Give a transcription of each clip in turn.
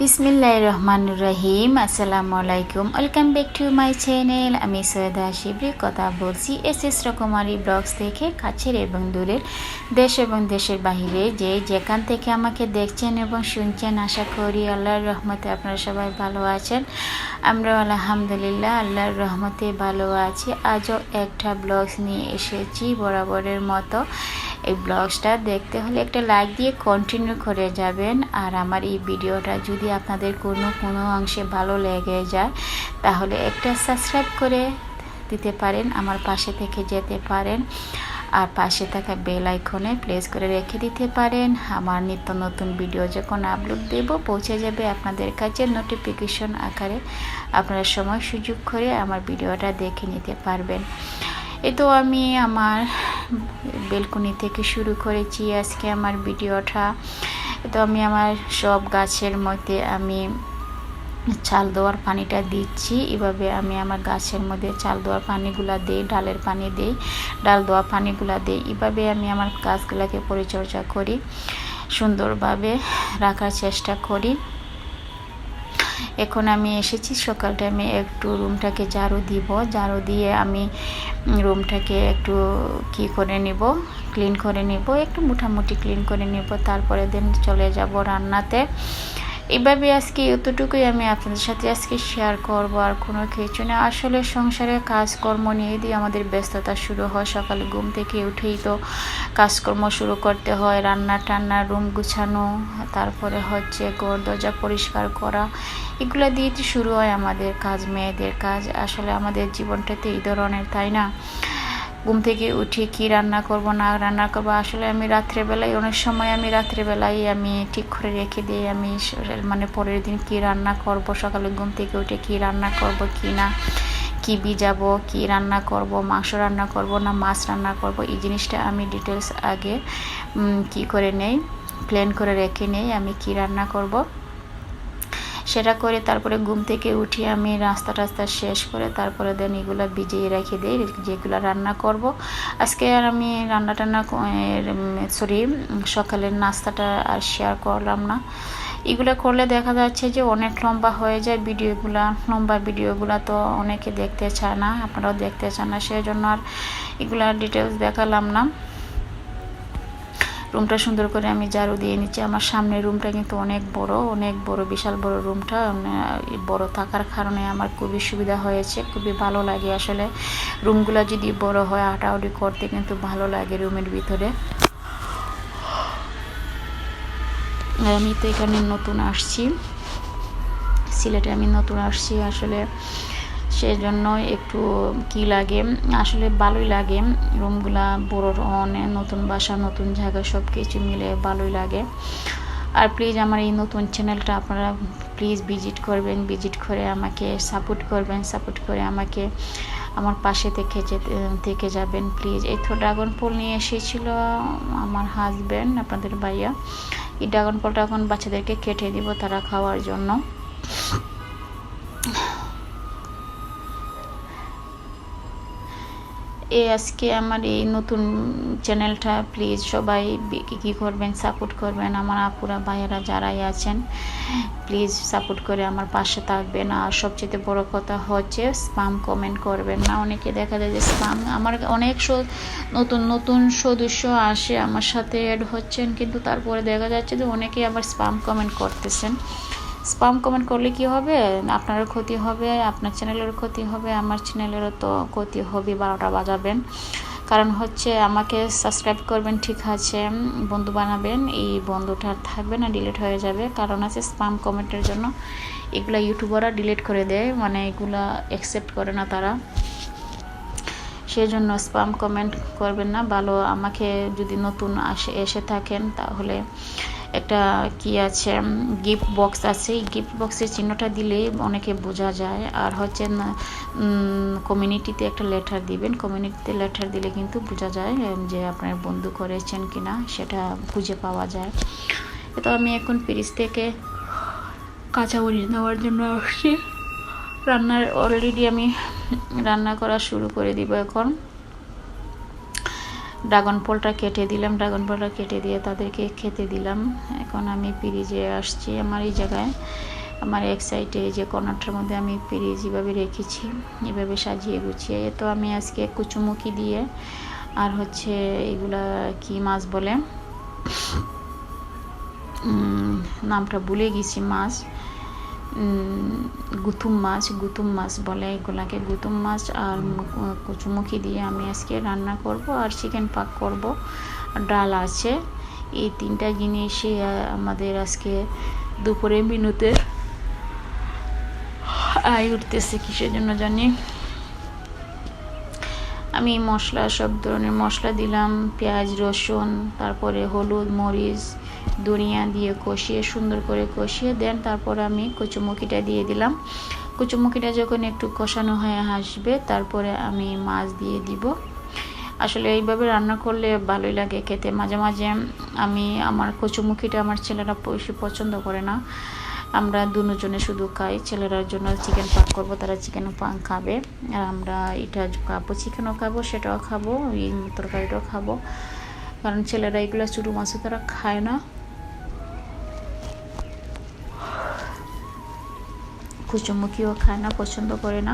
বিসমিল্লাহির রহমানির রহিম। আসসালামু আলাইকুম, welcome back to my channel. আমি সৈয়দা শিবরি কথা বলছি এসএস রকমারি ব্লগস থেকে। কাছের এবং দূরের, দেশ এবং দেশের বাহিরে যে যেখান থেকে আমাকে দেখছেন এবং শুনছেন, আশা করি আল্লাহর রহমতে আপনারা সবাই ভালো আছেন। আমরা আলহামদুলিল্লাহ আল্লাহর রহমতে ভালো আছি। আজও একটা ব্লগস নিয়ে এসেছি বরাবরের মতো। এই ব্লগসটা দেখতে হলে একটা লাইক দিয়ে কন্টিনিউ করে যাবেন। আর আমার এই ভিডিওটা যদি আপনাদের কোনো অংশে ভালো লেগে যায় তাহলে একটা সাবস্ক্রাইব করে দিতে পারেন, আমার পাশে থেকে যেতে পারেন। আর পাশে থাকা বেল আইকনে প্রেস করে রেখে দিতে পারেন। আমার নিত্য নতুন ভিডিও যখন আপলোড দেব পৌঁছে যাবে আপনাদের কাছে নোটিফিকেশন আকারে। আপনারা সময় সুযোগ করে আমার ভিডিওটা দেখে নিতে পারবেন। এই তো আমি আমার বেলকনি থেকে শুরু করেছি আজকে আমার ভিডিওটা। তো আমি আমার সব গাছের মধ্যে আমি চাল দেওয়ার পানিটা দিচ্ছি। এভাবে আমি আমার গাছের মধ্যে চাল দেওয়ার পানিগুলা দিই, ডালের পানি দিই, ডাল দেওয়া পানিগুলা দিই। এভাবে আমি আমার গাছগুলোকে পরিচর্যা করি, সুন্দরভাবে রাখার চেষ্টা করি। এখন আমি এসেছি সকাল টাইমে, একটু রুমটাকে ঝাড়ু দিব। ঝাড়ু দিয়ে আমি রুমটাকে একটু ক্লিন করে নেব, একটু মোটামুটি ক্লিন করে নেব। তারপরে দিন চলে যাব রান্নাতে। এইভাবে আজকে এতটুকুই আমি আপনাদের সাথে আজকে শেয়ার করব, আর কোনো কিছু না। আসলে সংসারে কাজকর্ম নিয়ে দিয়ে আমাদের ব্যস্ততা শুরু হয়। সকালে ঘুম থেকে উঠেই তো কাজকর্ম শুরু করতে হয়, রান্না টান্না, রুম গুছানো, তারপরে হচ্ছে ঘর দরজা পরিষ্কার করা, এগুলো দিয়ে তো শুরু হয় আমাদের কাজ, মেয়েদের কাজ। আসলে আমাদের জীবনটাতে এই ধরনের, তাই না? ঘুম থেকে উঠে কি রান্না করব না রান্না করব, আসলে আমি রাত্রেবেলায় অনেক সময় আমি ঠিক করে রেখে দিই আমি মানে পরের দিন কি রান্না করব। সকালে ঘুম থেকে উঠে কি রান্না করব কি না, কি ভিজাবো, কি রান্না করব, মাংস রান্না করব না মাছ রান্না করব, এই জিনিসটা আমি ডিটেলস আগে কি করে নেই, প্ল্যান করে রেখে নেই আমি কি রান্না করব। সেটা করে তারপরে ঘুম থেকে উঠে আমি রাস্তা শেষ করে তারপরে দেন এগুলো ভিজিয়ে রেখে দিই যেগুলো রান্না করব আজকে। আর আমি সকালের নাস্তাটা আর শেয়ার করলাম না। এগুলো করলে দেখা যাচ্ছে যে অনেক লম্বা হয়ে যায় লম্বা ভিডিওগুলো তো অনেকে দেখতে চায় না, আপনারাও দেখতে চান না, সেই জন্য আর এগুলো ডিটেলস দেখালাম না। রুমটা সুন্দর করে আমি ঝাড়ু দিয়ে নিচ্ছি। আমার সামনের রুমটা কিন্তু অনেক বড়, বিশাল বড় রুমটা। বড় থাকার কারণে আমার খুবই সুবিধা হয়েছে, খুবই ভালো লাগে। আসলে রুমগুলো যদি বড় হয় হাঁটাহাঁটি করতে কিন্তু ভালো লাগে রুমের ভিতরে। আমি তো এখানে নতুন আসছি, সিলেটে আমি নতুন আসছি। আসলে সেই জন্য একটু কি লাগে, আসলে ভালোই লাগে। রুমগুলা বড়, অনেক নতুন বাসা, নতুন জায়গা, সব কিছু মিলে ভালোই লাগে। আর প্লিজ আমার এই নতুন চ্যানেলটা আপনারা প্লিজ ভিজিট করবেন, ভিজিট করে আমাকে সাপোর্ট করবেন, সাপোর্ট করে আমাকে আমার পাশে থেকে যাবেন প্লিজ। এই তো ড্রাগন ফল নিয়ে এসেছিল আমার হাজব্যান্ড, আপনাদের ভাইয়া। এই ড্রাগন ফলটা এখন বাচ্চাদেরকে কেটে দিব তারা খাওয়ার জন্য। আজকে আমার এই নতুন চ্যানেলটা প্লিজ সবাই কী করবেন, সাপোর্ট করবেন। আমার আপুরা ভাইয়েরা যারাই আছেন প্লিজ সাপোর্ট করে আমার পাশে থাকবেন। আর সবচেয়ে বড় কথা হচ্ছে স্প্যাম কমেন্ট করবেন না। অনেকে দেখা যায় যে স্প্যাম, আমার অনেক নতুন সদস্য আসে আমার সাথে অ্যাড হচ্ছেন, কিন্তু তারপরে দেখা যাচ্ছে যে অনেকে আবার স্প্যাম কমেন্ট করতেছেন। স্প্যাম কমেন্ট করলে কি হবে, আপনারও ক্ষতি হবে, আপনার চ্যানেলেরও ক্ষতি হবে, আমার চ্যানেলেরও তো ক্ষতি হবে। 12টা বাজাবেন। কারণ হচ্ছে আমাকে সাবস্ক্রাইব করবেন, ঠিক আছে, বন্ধু বানাবেন, এই বন্ধুটা থাকবে না, ডিলিট হয়ে যাবে। কারণ আছে স্প্যাম কমেন্টের জন্য এগুলা ইউটিউবাররা ডিলিট করে দেয়, মানে এগুলা অ্যাকসেপ্ট করে না তারা। সেই জন্য স্প্যাম কমেন্ট করবেন না। ভালো, আমাকে যদি নতুন এসে থাকেন তাহলে একটা কি আছে গিফট বক্স আছে, এই গিফট বক্সের চিহ্নটা দিলে অনেকে বোঝা যায়। আর হচ্ছে কমিউনিটিতে একটা লেটার দিবেন, কমিউনিটিতে লেটার দিলে কিন্তু বোঝা যায় যে আপনার বন্ধু করেছেন কিনা, সেটা খুঁজে পাওয়া যায়। তো আমি এখন ফ্রিজ থেকে কাঁচামরিচ নেওয়ার জন্য আসছি। অলরেডি আমি রান্না করা শুরু করে দিব এখন। ড্রাগন ফলটা কেটে দিলাম, ড্রাগন ফলটা কেটে দিয়ে তাদেরকে খেতে দিলাম। এখন আমি পিরিজে আসছি। আমার এই জায়গায় আমার এক সাইডে যে কর্নারটার মধ্যে আমি পিরিজ এভাবে রেখেছি, এভাবে সাজিয়ে গুছিয়ে। তো আমি আজকে কুচুমুখি দিয়ে আর হচ্ছে এগুলা কি মাছ বলে, নামটা ভুলে গেছি, মাছ গুতুম মাছ বলে এগুলাকে, গুতুম মাছ আর কচুমুখি দিয়ে আমি আজকে রান্না করব। আর চিকেন পাক করব, ডাল আছে। এই তিনটা জিনিসই আমাদের আজকে দুপুরে মিনুতে আয় উঠতেছে। কিসের জন্য জানি। আমি মশলা, সব ধরনের মশলা দিলাম, পেঁয়াজ রসুন, তারপরে হলুদ মরিচ ধনিয়া দিয়ে কষিয়ে, সুন্দর করে কষিয়ে দেন তারপরে আমি কচুমুখিটা দিয়ে দিলাম। কচুমুখিটা যখন একটু কষানো হয়ে আসবে তারপরে আমি মাছ দিয়ে দিব। আসলে এইভাবে রান্না করলে ভালোই লাগে খেতে। মাঝে মাঝে আমি আমার কচুমুখিটা আমার ছেলেরা বেশি পছন্দ করে না, আমরা দুজনে শুধু খাই। ছেলেরার জন্য চিকেন পাক করবো, তারা চিকেন পাক খাবে, আর আমরা এটা খাবো, চিকেনও খাবো, সেটাও খাবো, এই তরকারিটাও খাবো। কারণ ছেলেরা এগুলো ছোটো মাছও তারা খায় না, কুচুমুখিও খায় না, পছন্দ করে না।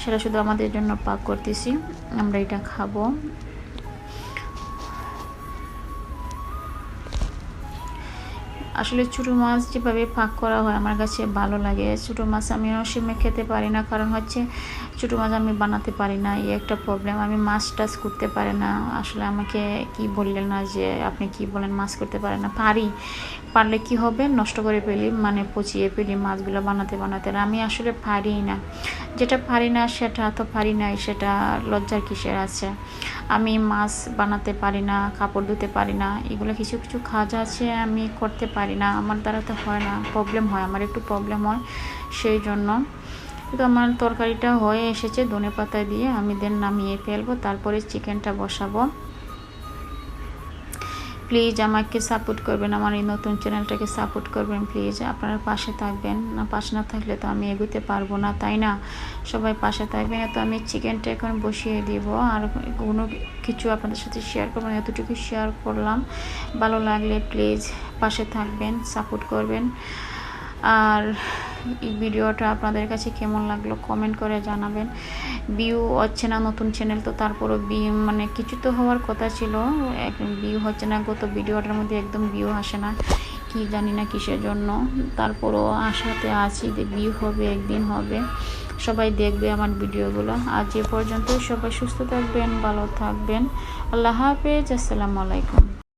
সেটা শুধু আমাদের জন্য পাক করতেছি, আমরা এটা খাবো। আসলে ছোটো মাছ যেভাবে পাক করা হয় আমার কাছে ভালো লাগে। ছোটো মাছ আমি অসীমে খেতে পারি না, কারণ হচ্ছে ছোটো মাছ আমি বানাতে পারি না, এই একটা প্রবলেম। আমি মাছ টাছ করতে পারি না। আসলে আমাকে কি বললেন না যে আপনি কি বলেন মাছ করতে পারেন না? পারলে কি হবে, নষ্ট করে ফেলি, মানে পচিয়ে ফেলি মাছগুলো বানাতে বানাতে। আমি আসলে পারি না, যেটা পারি না সেটা তো পারি নাই, সেটা লজ্জার কিসের আছে। আমি মাছ বানাতে পারি না, কাপড় ধুতে পারি না, এগুলো কিছু কিছু কাজ আছে আমি করতে পারি না, আমার দ্বারা তো হয় না, প্রবলেম হয়, আমার একটু প্রবলেম হয় সেই জন্য। কিন্তু আমার তরকারিটা হয়ে এসেছে, ধনেপাতা দিয়ে আমি দেন নামিয়ে ফেলবো, তারপরে চিকেনটা বসাবো। প্লিজ আমাকে সাপোর্ট করবেন, আমার এই নতুন চ্যানেলটাকে সাপোর্ট করবেন প্লিজ। আপনারা পাশে থাকবেন, না পাশে না থাকলে তো আমি এগোতে পারবো না, তাই না? সবাই পাশে থাকবেন। তো আমি চিকেনটা এখন বসিয়ে দিব, আর কোনো কিছু আপনাদের সাথে শেয়ার করবেন, এতটুকু শেয়ার করলাম। ভালো লাগলে প্লিজ পাশে থাকবেন, সাপোর্ট করবেন। আর এই ভিডিওটা আপনাদের কাছে কেমন লাগলো কমেন্ট করে জানাবেন। ভিউ হচ্ছে না, নতুন চ্যানেল তো, তারপরও মানে কিছু তো হওয়ার কথা ছিল, ভিউ হচ্ছে না। গত ভিডিওটার মধ্যে একদম ভিউ আসে না, কি জানি না কিসের জন্য। তারপরও আশাতে আছি যে ভিউ হবে, একদিন হবে, সবাই দেখবে আমার ভিডিওগুলো। আজ এ পর্যন্ত, সবাই সুস্থ থাকবেন, ভালো থাকবেন। আল্লাহ হাফেজ, আসসালামু আলাইকুম।